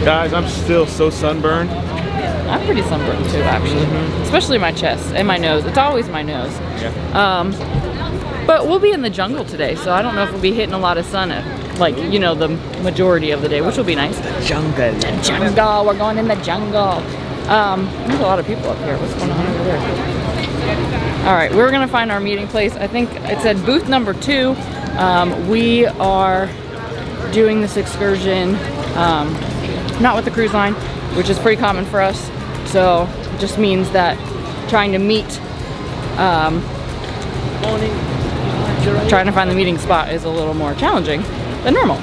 Guys, I'm still so sunburned. I'm pretty sunburned too, actually. Especially my chest and my nose. It's always my nose. Yeah. But we'll be in the jungle today, so I don't know if we'll be hitting a lot of sun at, like, you know, the majority of the day, which will be nice. Jungle. The jungle. We're going in the jungle. There's a lot of people up here. What's going on over there? All right, we're gonna find our meeting place. I think it said booth number 2. We are doing this excursion, not with the cruise line, which is pretty common for us. So it just means that trying to meet, trying to find the meeting spot is a little more challenging than normal.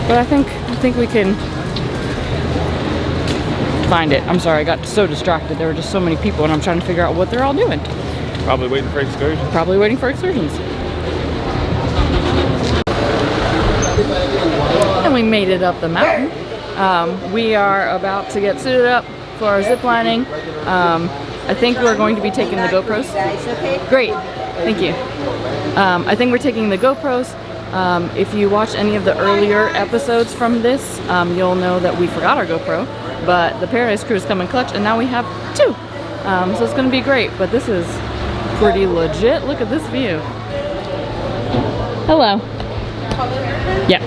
But I think we can find it. I'm sorry, I got so distracted. There were just so many people and I'm trying to figure out what they're all doing. Probably waiting for excursions. Probably waiting for excursions. And we made it up the mountain. We are about to get suited up for our zip lining. I think we're going to be taking the GoPros. Great, thank you. I think we're taking the GoPros. If you watch any of the earlier episodes from this, you'll know that we forgot our GoPro, but the Paradise Cruise come in clutch, and now we have 2. So it's going to be great, but this is pretty legit. Look at this view. Hello. Yeah.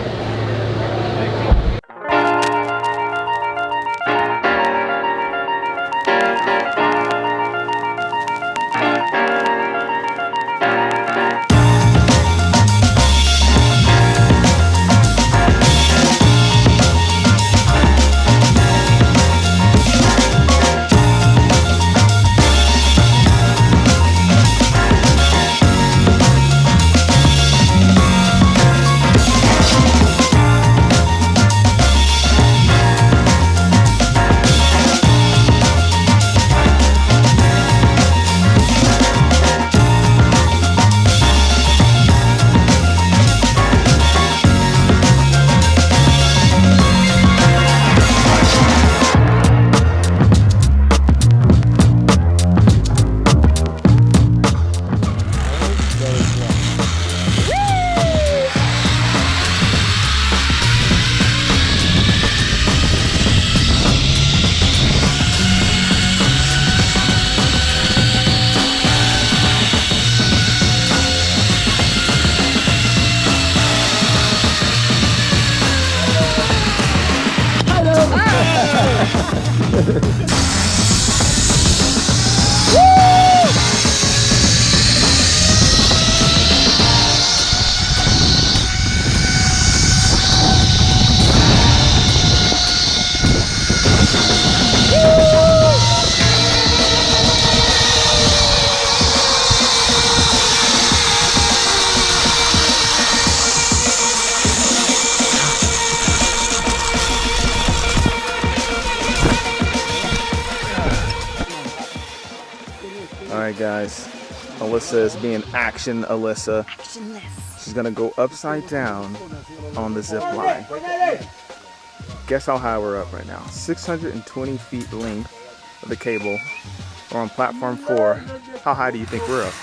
Alright guys, Alyssa is being action Alyssa. She's gonna go upside down on the zip line. Guess how high we're up right now? 620 feet length of the cable. We're on platform 4. How high do you think we're up?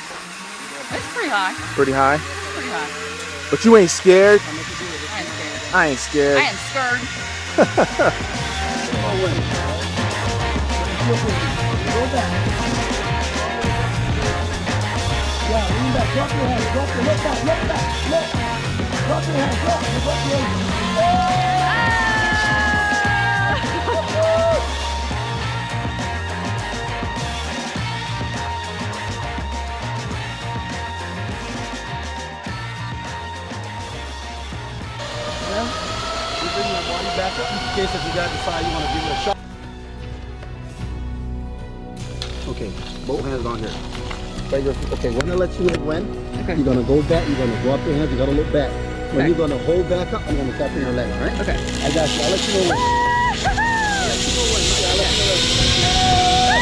It's pretty high. Pretty high? Pretty high. But you ain't scared? I ain't scared. I ain't scared. I ain't scared. Yeah, lean back, drop your hands, drop your, look back, look. Drop your hands, drop your hands. Well, you bring your body back up in case if you gotta decide you want to give it a shot. Okay, both hands on here. Okay, when I let you in, Okay. you're gonna go back, you're gonna drop your hands, you gotta look back. When Okay. you're gonna hold back up, I'm gonna tap in your leg, alright? Okay. I got you, I'll let you know when. I'll let you know when, I'll let you know when.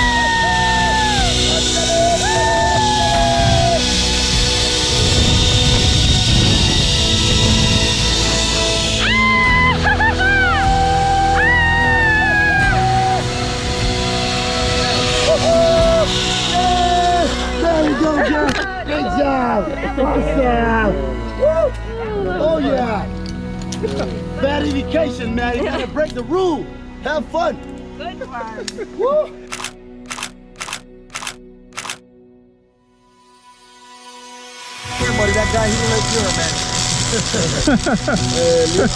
There we go, Jeff. Good job. Awesome. Woo. Oh yeah. Bad vacation, man. You gotta break the rule. Have fun. Good one. Woo! Here, buddy, that guy, he like you, man.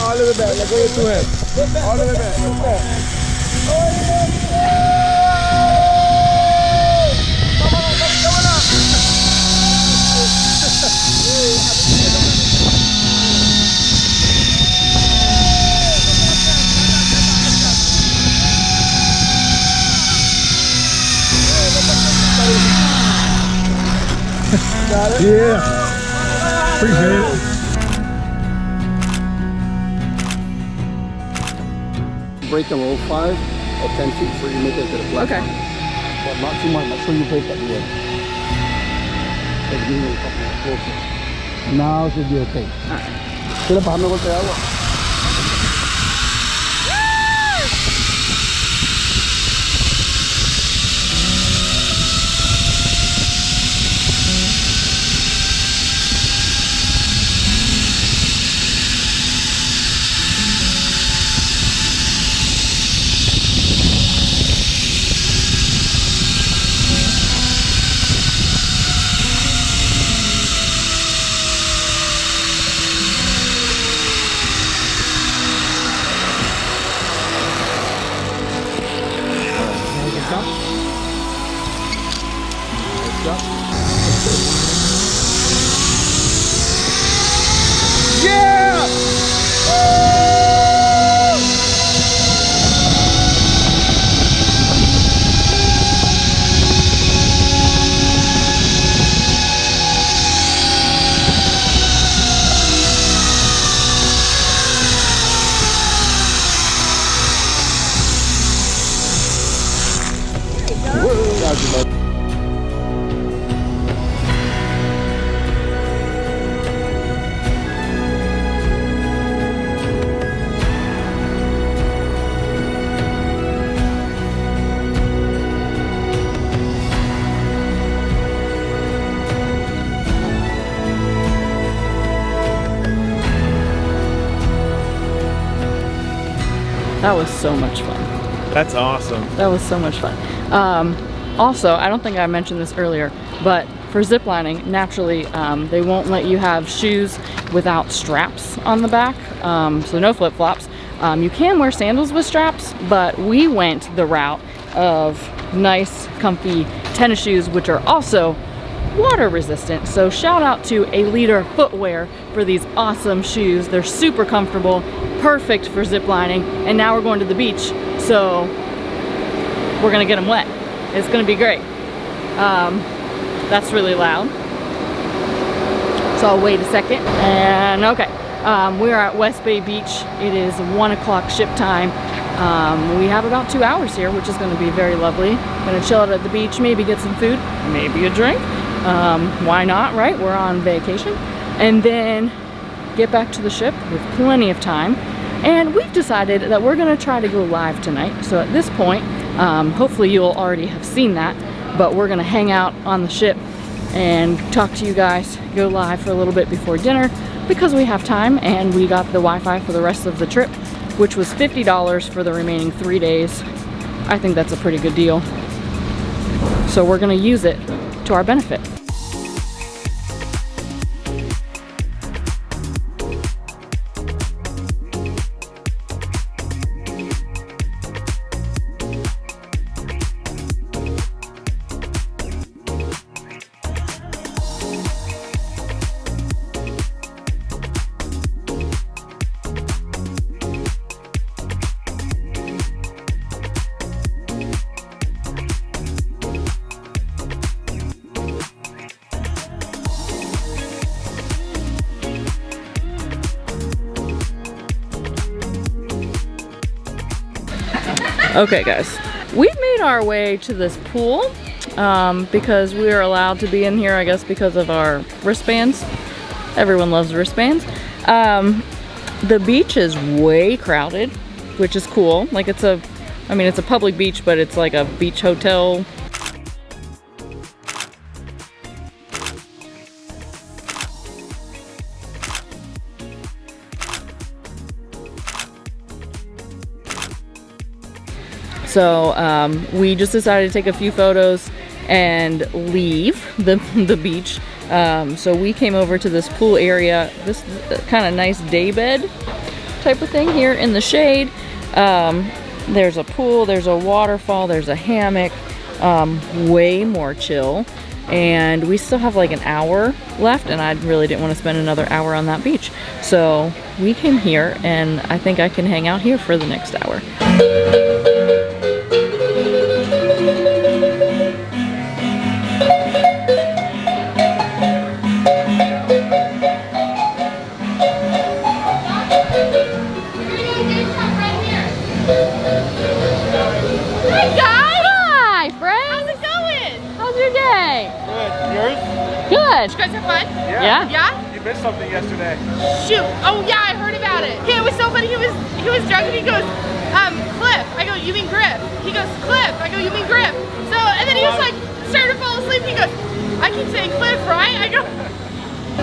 All the way back. Let's go to him. All the way back. Look back. Oh, come on, coming up. Got it? Yeah. Appreciate it. Break them all 5 or 10 feet so you make it to the flat. Okay. But not too much. Make sure you break at the end. Give me a couple of closer. Now it should be okay. Alright. Sila pa kami konti agua. That was so much fun. That's awesome. That was so much fun. Also, I don't think I mentioned this earlier, but for ziplining, naturally, they won't let you have shoes without straps on the back, so no flip-flops. You can wear sandals with straps, but we went the route of nice, comfy tennis shoes, which are also water resistant. So shout out to Alyssa Footwear for these awesome shoes. They're super comfortable, perfect for ziplining, and now we're going to the beach, so we're gonna get them wet. It's gonna be great. That's really loud, so I'll wait a second. And okay, we are at West Bay Beach. It is 1 o'clock ship time. We have about 2 hours here, which is gonna be very lovely. Gonna chill out at the beach, maybe get some food, maybe a drink. Why not, right? We're on vacation. And then get back to the ship with plenty of time. And we've decided that we're gonna try to go live tonight. So at this point, hopefully you'll already have seen that, but we're gonna hang out on the ship and talk to you guys, go live for a little bit before dinner because we have time, and we got the Wi-Fi for the rest of the trip, which was $50 for the remaining 3 days. I think that's a pretty good deal. So we're gonna use it to our benefit. Okay guys, we've made our way to this pool because we are allowed to be in here, I guess because of our wristbands. Everyone loves wristbands. The beach is way crowded, which is cool. Like it's a public beach, but it's like a beach hotel. So we just decided to take a few photos and leave the beach. So we came over to this pool area, this kind of nice daybed type of thing here in the shade. There's a pool, there's a waterfall, there's a hammock, way more chill. And we still have like an hour left, and I really didn't want to spend another hour on that beach. So we came here, and I think I can hang out here for the next hour. Good. Did you guys have fun? Yeah. Yeah? You missed something yesterday. Shoot. Oh yeah, I heard about it. Yeah, it was so funny. He was drunk and he goes, Cliff. I go, you mean Griff? He goes, Cliff. I go, you mean Griff? So, and then he was like, started to fall asleep. He goes, I keep saying Cliff, right? I go,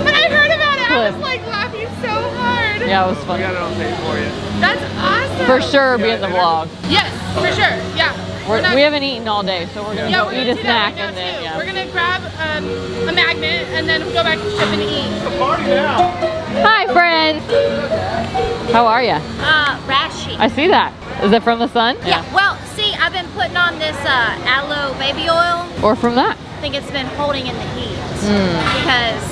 but I heard about it. Cliff. I was like laughing so hard. Yeah, it was fun. We got it on tape for you. That's awesome. For sure, be in the vlog. Yes, for sure. Yeah. We haven't eaten all day, so we're gonna go we're eat gonna a do snack that right and now, then too. yeah. We're gonna grab a magnet and then go back to ship and eat. It's a party now. Hi, friends. How are ya? Rashy. I see that. Is it from the sun? Yeah. Well, see, I've been putting on this aloe baby oil. Or from that? I think it's been holding in the heat because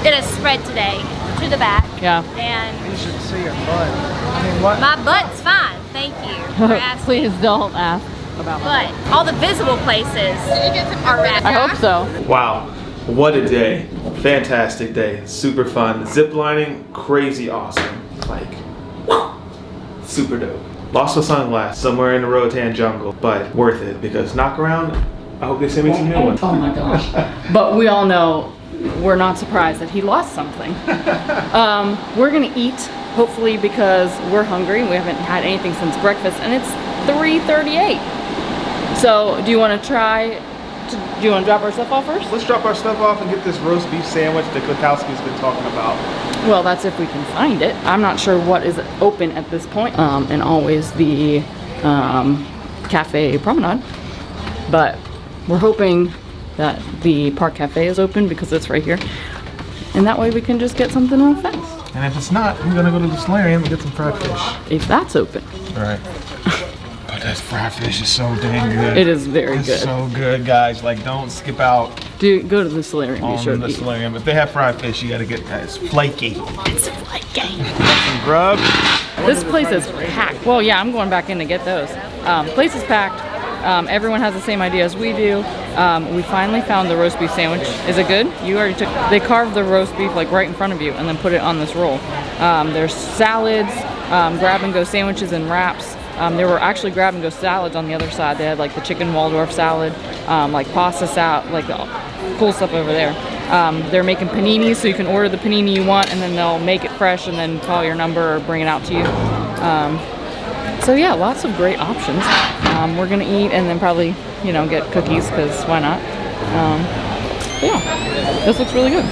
it has spread today to the back. Yeah. And You should see your butt. I mean, what? my butt's fine. Thank you for asking. Please don't ask about my But all the visible places are rashy. I hope so. Wow, what a day. Fantastic day, super fun. Zip lining, crazy awesome. Like, super dope. Lost my sunglasses somewhere in the Roatan jungle, but worth it because knock around, I hope they send me some new ones. Oh my gosh. But we all know we're not surprised that he lost something. We're gonna eat, hopefully, because we're hungry. We haven't had anything since breakfast, and it's 3:38. So, do you want to do you want to drop our stuff off first? Let's drop our stuff off and get this roast beef sandwich that Klikowski's been talking about. Well, that's if we can find it. I'm not sure what is open at this point. And always the Cafe Promenade. But we're hoping that the Park Cafe is open because it's right here. And that way we can just get something real fast. And if it's not, we're gonna go to the solarium and get some fried fish. If that's open. All right. But that fried fish is so dang good. It is very It's good. so good, guys. Like, don't skip out Go to the solarium. Be sure on to the eat. solarium. If they have fried fish, you gotta get that. It's flaky. It's flaky. Some grub. This place is packed. Well, yeah, I'm going back in to get those. Place is packed. Everyone has the same idea as we do. We finally found the roast beef sandwich. Is it good? You already took. They carved the roast beef like right in front of you and then put it on this roll. There's salads, grab and go sandwiches and wraps. There were actually grab and go salads on the other side. They had like the chicken Waldorf salad, like pasta salad, like the cool stuff over there. They're making paninis, so you can order the panini you want, and then they'll make it fresh and then call your number or bring it out to you. So yeah, lots of great options. We're gonna eat and then probably, get cookies, because why not? Yeah, this looks really good.